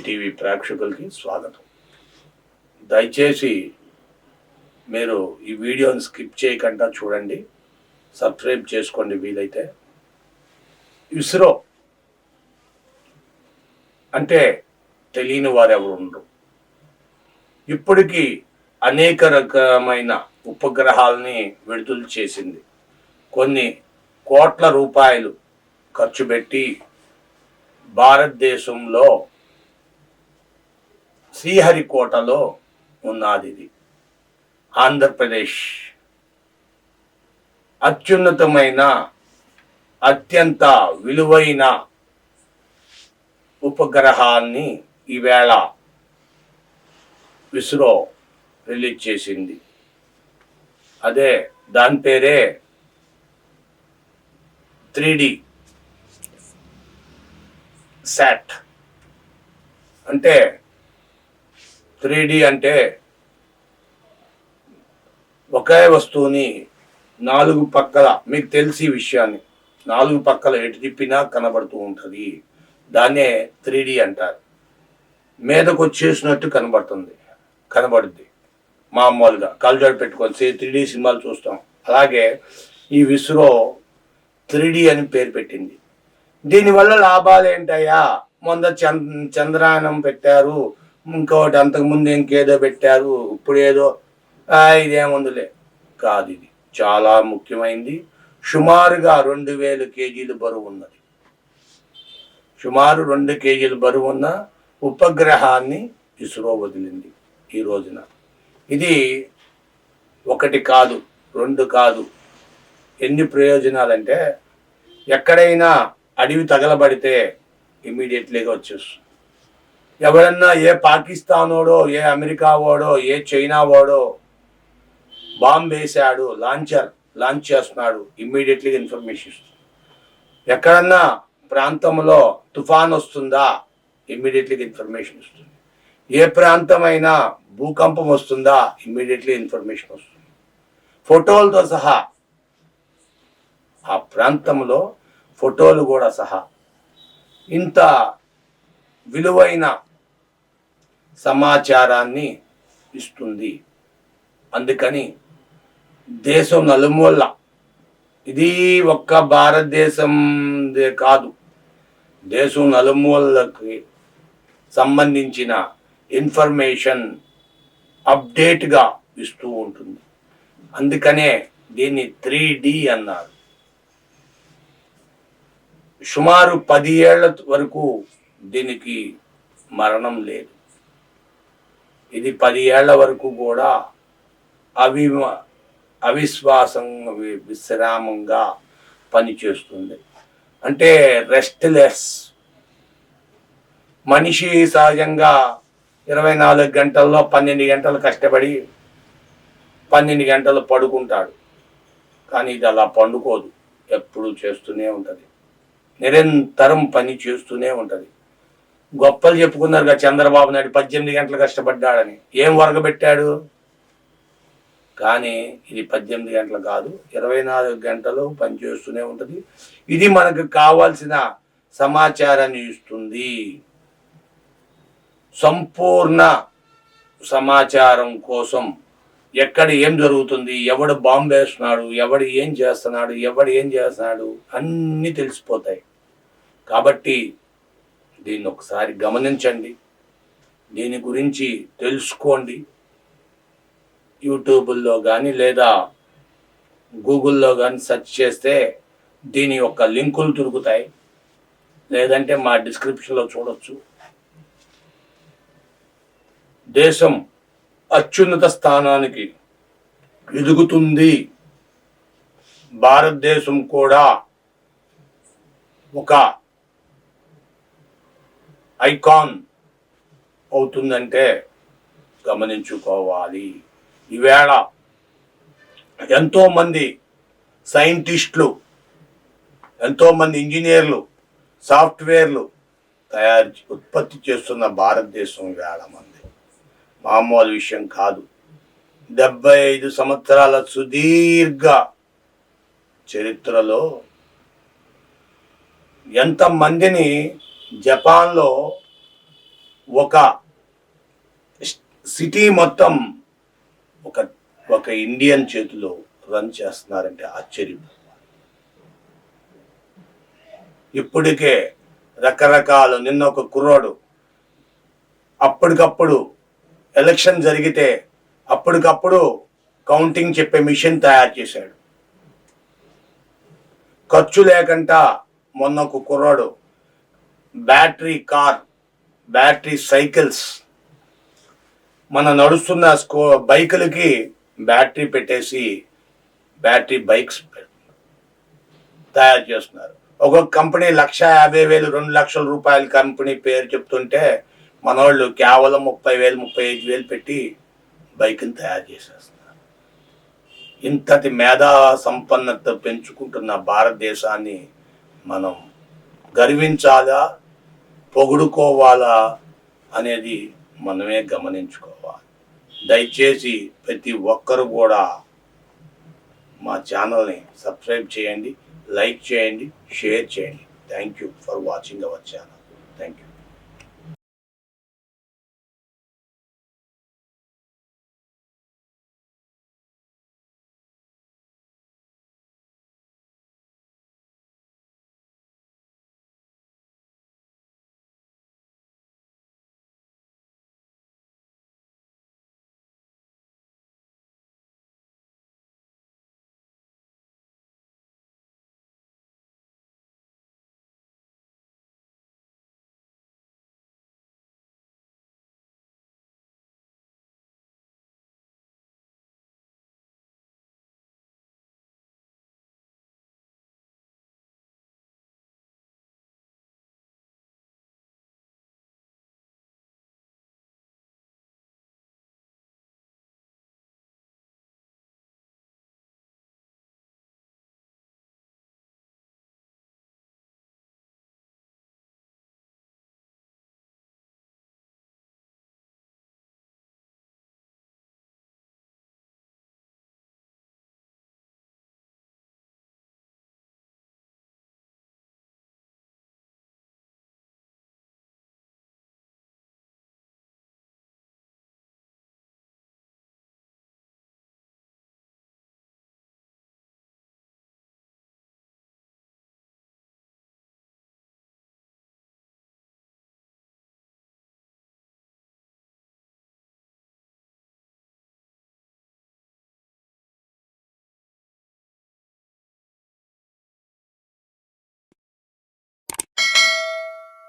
TV ప్రేక్షకులకి స్వాగతం. దయచేసి మీరు ఈ వీడియోని స్కిప్ చేయకుండా చూడండి, సబ్స్క్రైబ్ చేసుకోండి వీలైతే. ఇస్రో అంటే తెలియని వారు ఎవరు ఉండరు. ఇప్పటికీ అనేక రకమైన ఉపగ్రహాలని విడుదల చేసింది. కొన్ని కోట్ల రూపాయలు ఖర్చు పెట్టి భారతదేశంలో శ్రీహరికోటలో ఉన్నది. ఇది ఆంధ్రప్రదేశ్ అత్యున్నతమైన అత్యంత విలువైన ఉపగ్రహాన్ని ఈవేళ ఇస్రో రిలీజ్ చేసింది. అదే దాని పేరే 3D శాట్. అంటే 3D అంటే ఒకే వస్తువుని 4 పక్కల, మీకు తెలిసి విషయాన్ని 4 పక్కల ఎటు తిప్పినా కనబడుతూ ఉంటుంది. దాన్నే 3D అంటారు. మీదకు వచ్చేసినట్టు కనబడుద్ది. మామూలుగా కళ్ళజోడు పెట్టుకొని 3D సినిమాలు చూస్తాం. అలాగే ఈ ఇస్రో 3D అని పేరు పెట్టింది. దీనివల్ల లాభాలు ఏంటయ్యా? మొన్న చంద్రయానం పెట్టారు, ఇంకోటి అంతకుముందు ఇంకేదో పెట్టారు, ఇప్పుడు ఏదో ఇదేముందులే కాదు. ఇది చాలా ముఖ్యమైనది. సుమారుగా 2000 కేజీలు బరువు ఉన్నది. సుమారు 2 కేజీలు బరువు ఉన్న ఉపగ్రహాన్ని ఇస్రో వదిలింది ఈ రోజున. ఇది ఒకటి కాదు, 2 కాదు. ఎన్ని ప్రయోజనాలంటే, ఎక్కడైనా అడవి తగలబడితే ఇమీడియట్లీగా వచ్చేస్తుంది. ఎవరన్నా ఏ పాకిస్తానోడో, ఏ అమెరికా వాడో, ఏ చైనా వాడో బాంబు వేసాడు, లాంచ్ చేస్తున్నాడు, ఇమ్మీడియట్లీగా ఇన్ఫర్మేషన్ ఇస్తుంది. ఎక్కడన్నా ప్రాంతంలో తుఫాన్ వస్తుందా, ఇమ్మీడియట్లీగా ఇన్ఫర్మేషన్ ఇస్తుంది. ఏ ప్రాంతమైనా భూకంపం వస్తుందా, ఇమ్మీడియట్లీ ఇన్ఫర్మేషన్ వస్తుంది. ఫోటోలతో సహా, ఆ ప్రాంతంలో ఫోటోలు కూడా సహా. ఇంత విలువైన సమాచారాన్ని ఇస్తుంది. అందుకని దేశం నలుమూల, ఇది ఒక్క భారతదేశం కాదు, దేశం నలుమూలకి సంబంధించిన ఇన్ఫర్మేషన్ అప్డేట్గా ఇస్తూ ఉంటుంది. అందుకనే దీన్ని 3D అన్నారు. సుమారు 10 ఏళ్ల వరకు దీనికి మరణం లేదు. ఇది 10 ఏళ్ల వరకు కూడా విశ్రామంగా పనిచేస్తుంది. అంటే రెస్ట్లెస్. మనిషి సహజంగా 24 గంటల్లో 12 గంటలు కష్టపడి 12 గంటలు పడుకుంటాడు. కానీ ఇది అలా పండుకోదు, ఎప్పుడు చేస్తూనే ఉంటుంది, నిరంతరం పని చేస్తూనే ఉంటుంది. గొప్పలు చెప్పుకున్నారుగా చంద్రబాబు నాయుడు 18 గంటలు కష్టపడ్డాడని. ఏం వరగబెట్టాడు? కానీ ఇది 18 గంటలు కాదు, 24 గంటలు పనిచేస్తూనే ఉంటుంది. ఇది మనకు కావాల్సిన సమాచారాన్ని ఇస్తుంది. సంపూర్ణ సమాచారం కోసం ఎక్కడ ఏం జరుగుతుంది, ఎవడు బాంబు వేస్తున్నాడు, ఎవడు ఏం చేస్తున్నాడు అన్నీ తెలిసిపోతాయి. కాబట్టి దీన్ని ఒకసారి గమనించండి, దీని గురించి తెలుసుకోండి. యూట్యూబ్లో కానీ లేదా గూగుల్లో కానీ సెర్చ్ చేస్తే దీని యొక్క లింకులు దొరుకుతాయి, లేదంటే మా డిస్క్రిప్షన్లో చూడొచ్చు. దేశం అత్యున్నత స్థానానికి ఎదుగుతుంది. భారతదేశం కూడా ఒక ఐకాన్ అవుతుందంటే గమనించుకోవాలి. ఈవేళ ఎంతోమంది సైంటిస్టులు, ఎంతోమంది ఇంజనీర్లు, సాఫ్ట్వేర్లు ఉత్పత్తి చేస్తున్న భారతదేశం వేల మంది. మామూలు విషయం కాదు. 75 సంవత్సరాల సుదీర్ఘ చరిత్రలో ఎంతమందిని జపాన్లో ఒక సిటీ మొత్తం ఒక ఒక ఇండియన్ చేతిలో రన్ చేస్తున్నారంటే ఆశ్చర్యం. ఇప్పటికే రకరకాల నిన్న ఒక కుర్రాడు అప్పటికప్పుడు ఎలక్షన్ జరిగితే అప్పటికప్పుడు కౌంటింగ్ చెప్పే మిషన్ తయారు చేశాడు. ఖర్చు లేకుండా మొన్న ఒక కుర్రాడు బ్యాటరీ సైకిల్స్, మన నడుస్తున్న బైకులకి బ్యాటరీ పెట్టేసి బ్యాటరీ బైక్స్ తయారు చేస్తున్నారు. ఒక్కొక్క కంపెనీ 1,50,000 2 లక్షల రూపాయల కంపెనీ పేరు చెప్తుంటే మనోళ్ళు కేవలం 30,000 35,000 పెట్టి బైక్ని తయారు చేసేస్తున్నారు. ఇంతటి మేధా సంపన్నత పెంచుకుంటున్న భారతదేశాన్ని మనం గర్వించాలా, పొగుడుకోవాలా అనేది మనమే గమనించుకోవాలి. దయచేసి ప్రతి ఒక్కరు కూడా మా ఛానల్ని సబ్స్క్రైబ్ చేయండి, లైక్ చేయండి, షేర్ చేయండి. Thank you for watching our channel. Thank you.